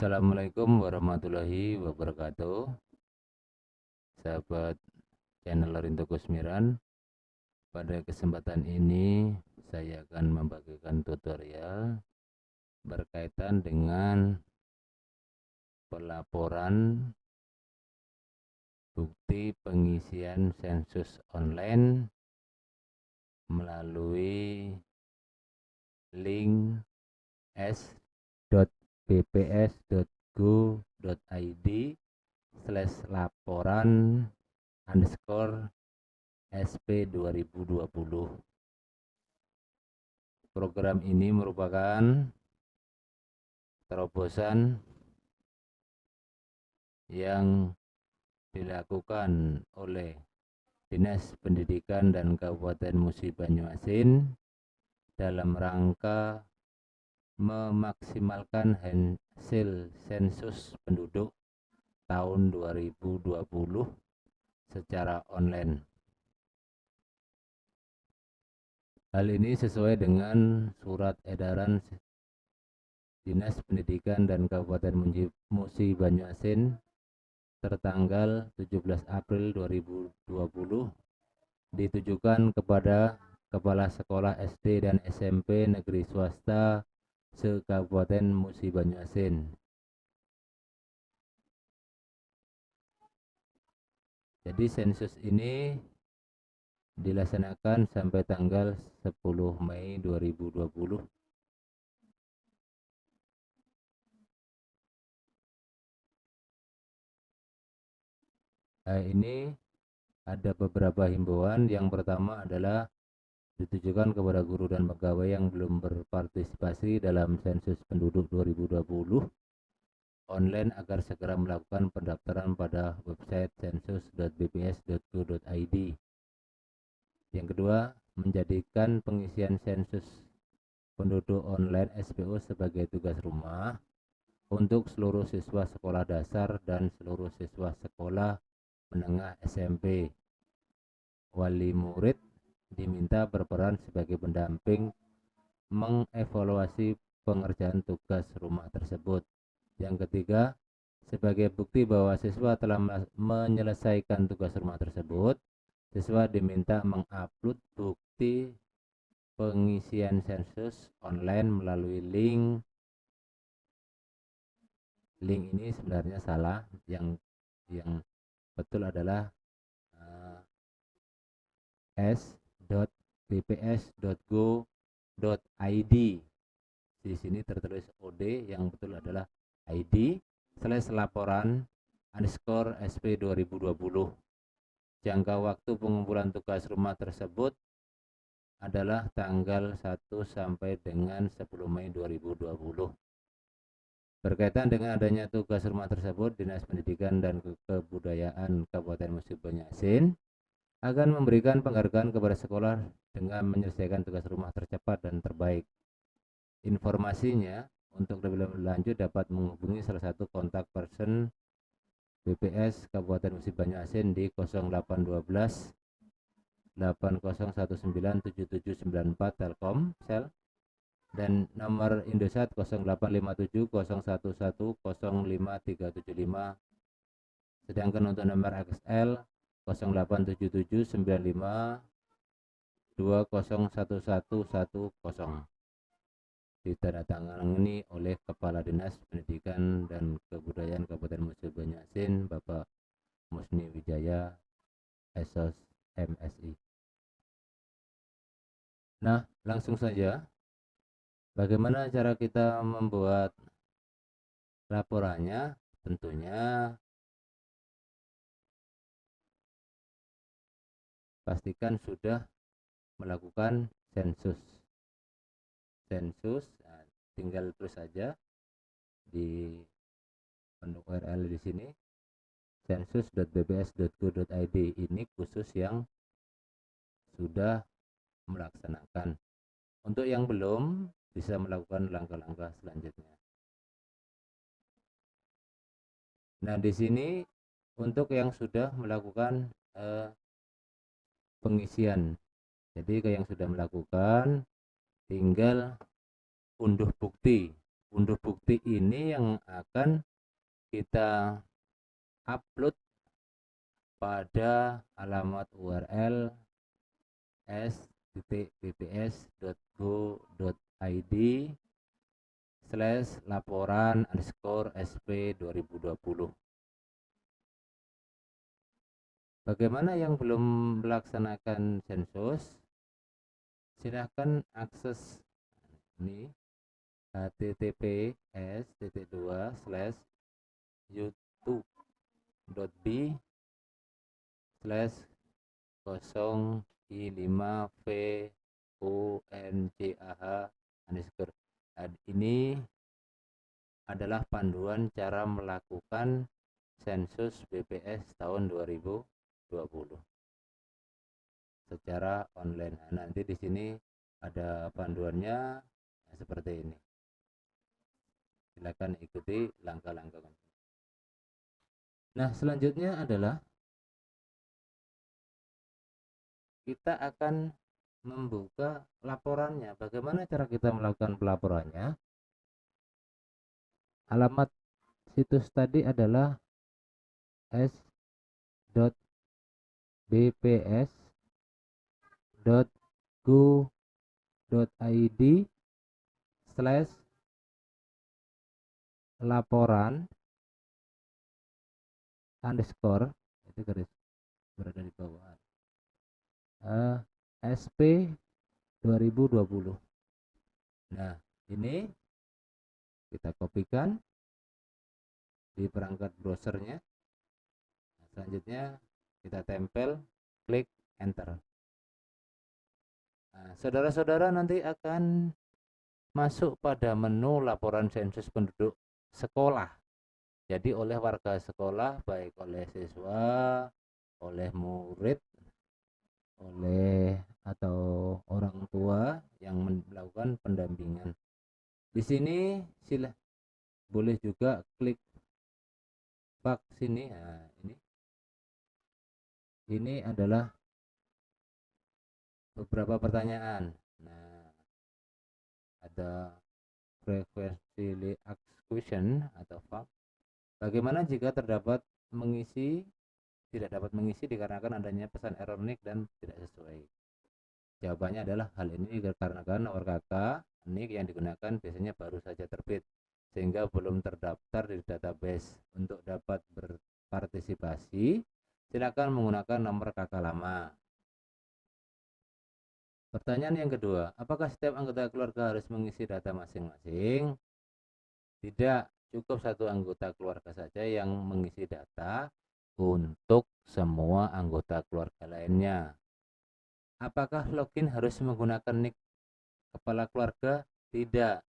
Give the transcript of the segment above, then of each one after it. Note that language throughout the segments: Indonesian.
Assalamualaikum warahmatullahi wabarakatuh. Sahabat channel Rinto Kusmiran, pada kesempatan ini saya akan membagikan tutorial berkaitan dengan pelaporan bukti pengisian sensus online melalui link s.bps.go.id/laporan_sp2020. Program ini merupakan terobosan yang dilakukan oleh Dinas Pendidikan dan Kabupaten Musi Banyuasin dalam rangka memaksimalkan hasil sensus penduduk tahun 2020 secara online. Hal ini sesuai dengan surat edaran Dinas Pendidikan dan Kabupaten Musi Banyuasin tertanggal 17 April 2020 ditujukan kepada kepala sekolah SD dan SMP negeri swasta se-Kabupaten Musi Banyuasin. Jadi sensus ini dilaksanakan sampai tanggal 10 Mei 2020. Ini ada beberapa himbauan. Yang pertama adalah ditujukan kepada guru dan pegawai yang belum berpartisipasi dalam sensus penduduk 2020 online agar segera melakukan pendaftaran pada website sensus.bps.go.id. Yang kedua, menjadikan pengisian sensus penduduk online SPO sebagai tugas rumah untuk seluruh siswa sekolah dasar dan seluruh siswa sekolah menengah SMP. Wali murid diminta berperan sebagai pendamping mengevaluasi pengerjaan tugas rumah tersebut. Yang ketiga, sebagai bukti bahwa siswa telah menyelesaikan tugas rumah tersebut, siswa diminta mengupload bukti pengisian sensus online melalui link. Link ini sebenarnya salah, yang betul adalah s.bps.go.id. Di sini tertulis OD, yang betul adalah id/laporan_sp2020. Jangka waktu pengumpulan tugas rumah tersebut adalah tanggal 1 sampai dengan 10 Mei 2020. Berkaitan dengan adanya tugas rumah tersebut, Dinas Pendidikan dan Kebudayaan Kabupaten Musi Banyuasin akan memberikan penghargaan kepada sekolah dengan menyelesaikan tugas rumah tercepat dan terbaik. Informasinya untuk lebih lanjut dapat menghubungi salah satu kontak person BPS Kabupaten Musi Banyuasin di 0812 80197794 Telkomsel dan nomor Indosat 085701105375. Sedangkan untuk nomor XL 087795201110 ditandatangani oleh Kepala Dinas Pendidikan dan Kebudayaan Kabupaten Musi Banyuasin, Bapak Musni Wijaya, SOS MSI. Nah, langsung saja. Bagaimana cara kita membuat laporannya? Tentunya pastikan sudah melakukan sensus. Nah, tinggal terus saja di bentuk URL di sini sensus.bps.go.id. Ini khusus yang sudah melaksanakan. Untuk yang belum, bisa melakukan langkah-langkah selanjutnya. Nah, di sini untuk yang sudah melakukan pengisian. Jadi yang sudah melakukan tinggal unduh bukti unduh bukti ini yang akan kita upload pada alamat URL s.bps.go.id/laporan_sp 2020. Bagaimana yang belum melaksanakan sensus? Silahkan akses ini https://youtube.b/0i5funjah_. Ini adalah panduan cara melakukan sensus BPS tahun 2020 secara online. Nah, nanti di sini ada panduannya seperti ini. Silakan ikuti langkah-langkah. Nah, selanjutnya adalah kita akan membuka laporannya. Bagaimana cara kita melakukan pelaporannya? Alamat situs tadi adalah s.bps.go.id/laporan_ itu garis berada di bawah SP 2020. Nah, ini kita kopikan di perangkat browsernya. Nah, selanjutnya kita tempel, klik enter. Nah, saudara-saudara nanti akan masuk pada menu laporan sensus penduduk sekolah. Jadi oleh warga sekolah, baik oleh siswa, oleh murid, oleh atau orang tua yang melakukan pendampingan. Di sini boleh juga klik bak sini. Nah, ini adalah beberapa pertanyaan. Nah, ada frequently asked question atau FAQ. Bagaimana jika tidak dapat mengisi dikarenakan adanya pesan error NIK dan tidak sesuai? Jawabannya adalah hal ini dikarenakan nomor KK NIK yang digunakan biasanya baru saja terbit sehingga belum terdaftar di database. Untuk dapat berpartisipasi, silakan menggunakan nomor KK lama. Pertanyaan yang kedua, apakah setiap anggota keluarga harus mengisi data masing-masing? Tidak, cukup satu anggota keluarga saja yang mengisi data untuk semua anggota keluarga lainnya. Apakah login harus menggunakan NIK kepala keluarga? Tidak.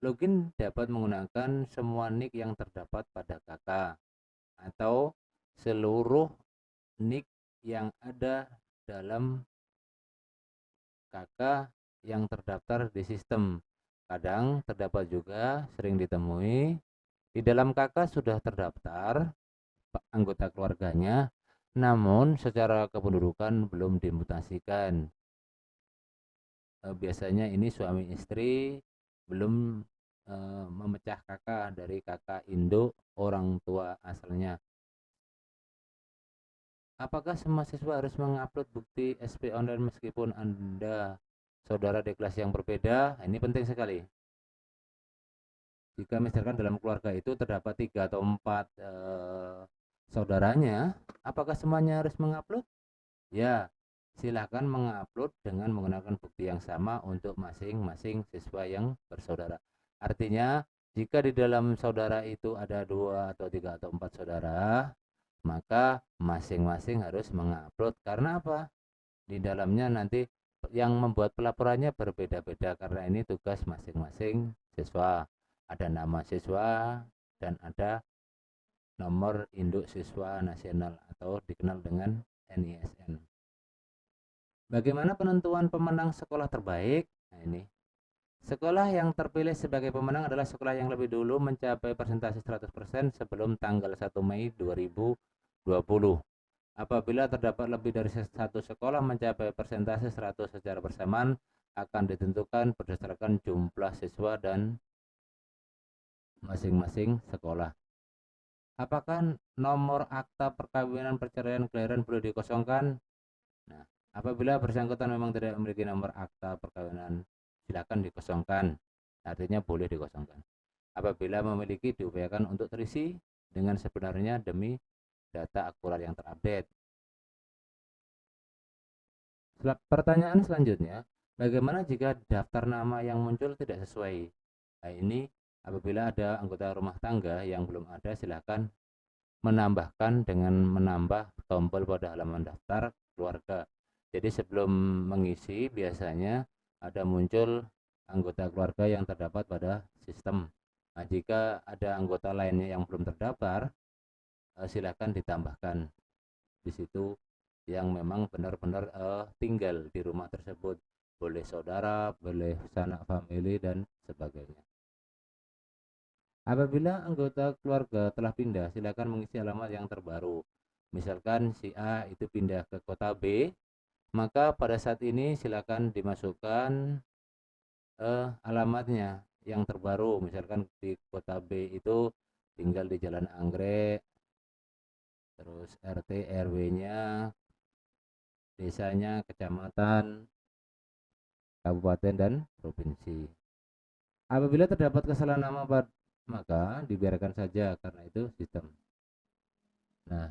Login dapat menggunakan semua NIK yang terdapat pada KK atau seluruh NIK yang ada dalam KK yang terdaftar di sistem. Kadang terdapat juga sering ditemui di dalam KK sudah terdaftar anggota keluarganya, namun secara kependudukan belum dimutasikan. Biasanya ini suami istri belum memecah KK dari KK induk orang tua asalnya. Apakah semua siswa harus mengupload bukti SP online meskipun Anda saudara di kelas yang berbeda? Ini penting sekali. Jika misalkan dalam keluarga itu terdapat 3 atau 4 saudaranya, apakah semuanya harus mengupload? Ya, silakan mengupload dengan menggunakan bukti yang sama untuk masing-masing siswa yang bersaudara. Artinya, jika di dalam saudara itu ada 2 atau 3 atau 4 saudara, maka masing-masing harus mengupload. Karena apa? Di dalamnya nanti yang membuat pelaporannya berbeda-beda karena ini tugas masing-masing siswa. Ada nama siswa dan ada nomor induk siswa nasional atau dikenal dengan NISN. Bagaimana penentuan pemenang sekolah terbaik? Nah, ini sekolah yang terpilih sebagai pemenang adalah sekolah yang lebih dulu mencapai persentase 100% sebelum tanggal 1 Mei 2020. Apabila terdapat lebih dari satu sekolah mencapai persentase 100 secara bersamaan, akan ditentukan berdasarkan jumlah siswa dan masing-masing sekolah. Apakah nomor akta perkawinan, perceraian, kelahiran boleh dikosongkan? Nah, apabila bersangkutan memang tidak memiliki nomor akta perkawinan, silakan dikosongkan. Artinya boleh dikosongkan. Apabila memiliki, diupayakan untuk terisi dengan sebenarnya demi data akurat yang terupdate. Pertanyaan selanjutnya, bagaimana jika daftar nama yang muncul tidak sesuai? Nah, ini apabila ada anggota rumah tangga yang belum ada, silakan menambahkan dengan menambah tombol pada halaman daftar keluarga. Jadi sebelum mengisi biasanya ada muncul anggota keluarga yang terdapat pada sistem. Nah, jika ada anggota lainnya yang belum terdaftar, silakan ditambahkan di situ yang memang benar-benar tinggal di rumah tersebut. Boleh saudara, boleh sanak famili dan sebagainya. Apabila anggota keluarga telah pindah, silakan mengisi alamat yang terbaru. Misalkan si A itu pindah ke kota B, maka pada saat ini silakan dimasukkan alamatnya yang terbaru. Misalkan di kota B itu tinggal di Jalan Anggrek, terus RT RW-nya, desanya, kecamatan, kabupaten dan provinsi. Apabila terdapat kesalahan nama, maka dibiarkan saja karena itu sistem. Nah,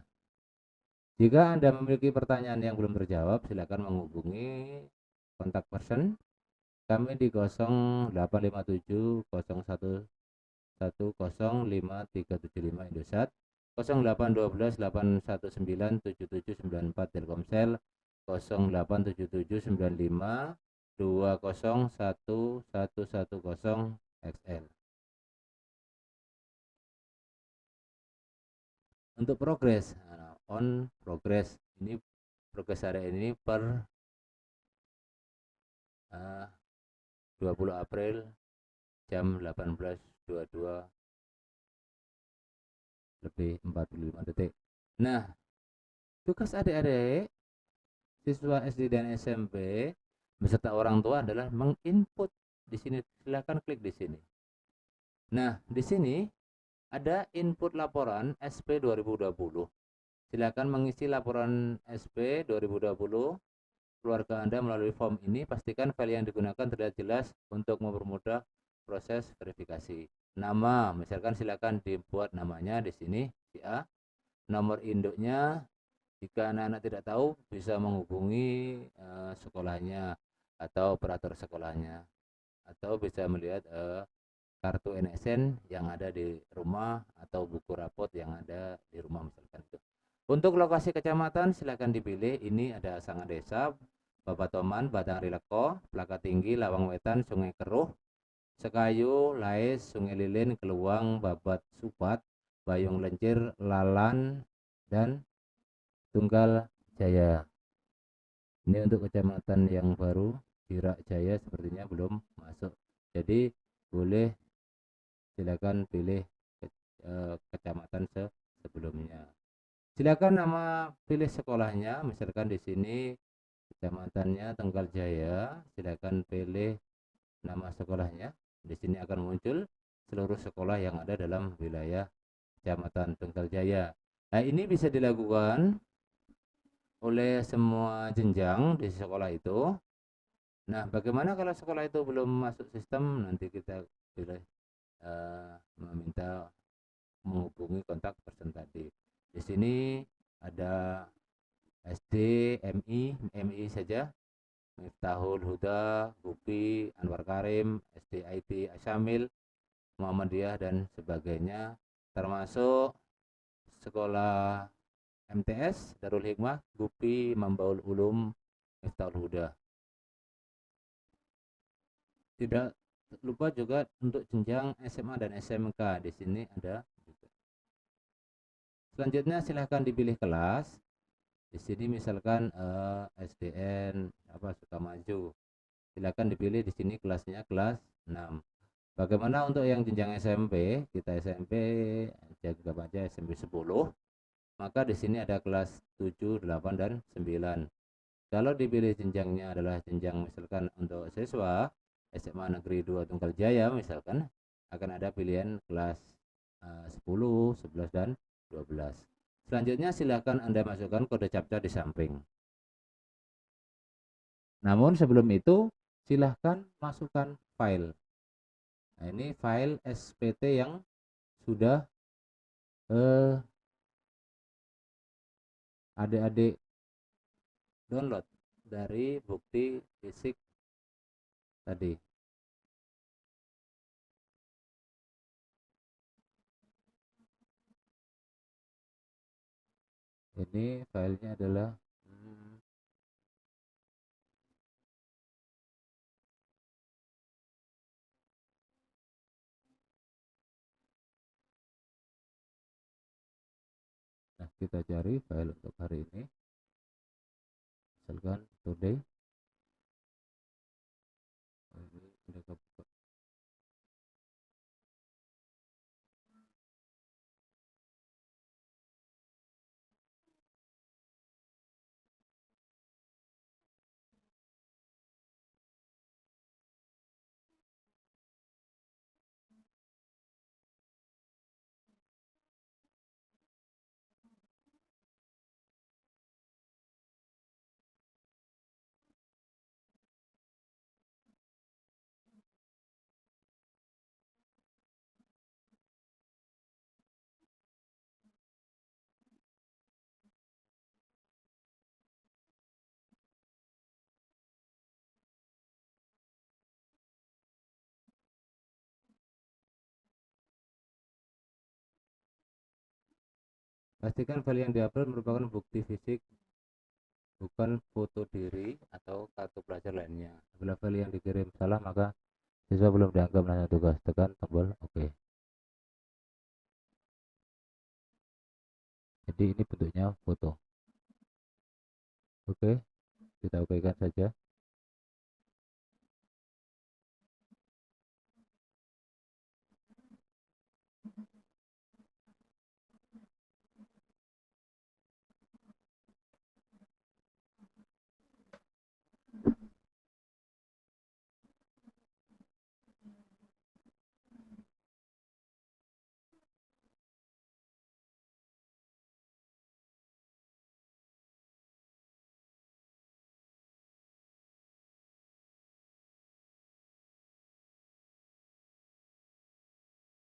jika Anda memiliki pertanyaan yang belum terjawab, silakan menghubungi kontak person kami di 0857 01 105375 Indosat, 0812 819 7794 Telkomsel, 0877 95 201 XL. Untuk progres, on progress, ini progres hari ini per 20 April jam 18.22 lebih 45 detik. Nah, tugas adik-adik siswa SD dan SMP beserta orang tua adalah menginput di sini. Silakan klik di sini. Nah, di sini ada input laporan SP 2020. Silakan mengisi laporan SP 2020 keluarga Anda melalui form ini. Pastikan file yang digunakan terlihat jelas untuk mempermudah proses verifikasi. Nama, misalkan silakan dibuat namanya di sini si A. Nomor induknya, jika anak-anak tidak tahu bisa menghubungi sekolahnya atau operator sekolahnya, atau bisa melihat kartu NSN yang ada di rumah atau buku rapot yang ada di rumah misalkan itu. Untuk lokasi kecamatan silakan dipilih. Ini ada Sangat Desa, Babatoman, Batang Rileko, Plaka Tinggi, Lawang Wetan, Sungai Keruh, Sekayu, Lais, Sungai Lilin, Keluang, Babat Supat, Bayung Lencir, Lalan, dan Tunggal Jaya. Ini untuk kecamatan yang baru, Jirak Jaya sepertinya belum masuk. Jadi boleh silakan pilih kecamatan sebelumnya. Silakan nama pilih sekolahnya, misalkan di sini kecamatannya Tunggal Jaya, silakan pilih nama sekolahnya. Di sini akan muncul seluruh sekolah yang ada dalam wilayah Kecamatan Tunggal Jaya. Nah, ini bisa dilakukan oleh semua jenjang di sekolah itu. Nah, bagaimana kalau sekolah itu belum masuk sistem? Nanti kita pilih meminta menghubungi kontak person tadi. Di sini ada SD, MI saja, Miftahul Huda, Gupi, Anwar Karim, SD IT Asyamil, Muhammadiyah dan sebagainya, termasuk sekolah MTS Darul Hikmah, Gupi, Mambaul Ulum, Miftahul Huda. Tidak lupa juga untuk jenjang SMA dan SMK, di sini ada juga. Selanjutnya silahkan dipilih kelas. Di sini misalkan SDN Sukamaju. Silakan dipilih di sini kelasnya kelas 6. Bagaimana untuk yang jenjang SMP? Kita SMP jaga aja SMP 10. Maka di sini ada kelas 7, 8 dan 9. Kalau dipilih jenjangnya adalah jenjang misalkan untuk siswa SMA Negeri 2 Tunggal Jaya misalkan, akan ada pilihan kelas 10, 11, dan 12. Selanjutnya silakan Anda masukkan kode captcha di samping. Namun sebelum itu silahkan masukkan file. Nah, ini file SPT yang sudah adik-adik download dari bukti fisik tadi. Ini filenya adalah nah, kita cari file untuk hari ini. Misalkan today. Ini sudah kebuka. Pastikan file yang diupload merupakan bukti fisik, bukan foto diri atau kartu pelajar lainnya. Apabila file yang dikirim salah, maka siswa belum dianggap melakukan tugas. Tekan tombol OK. Jadi ini bentuknya foto. Oke, kita okekan saja.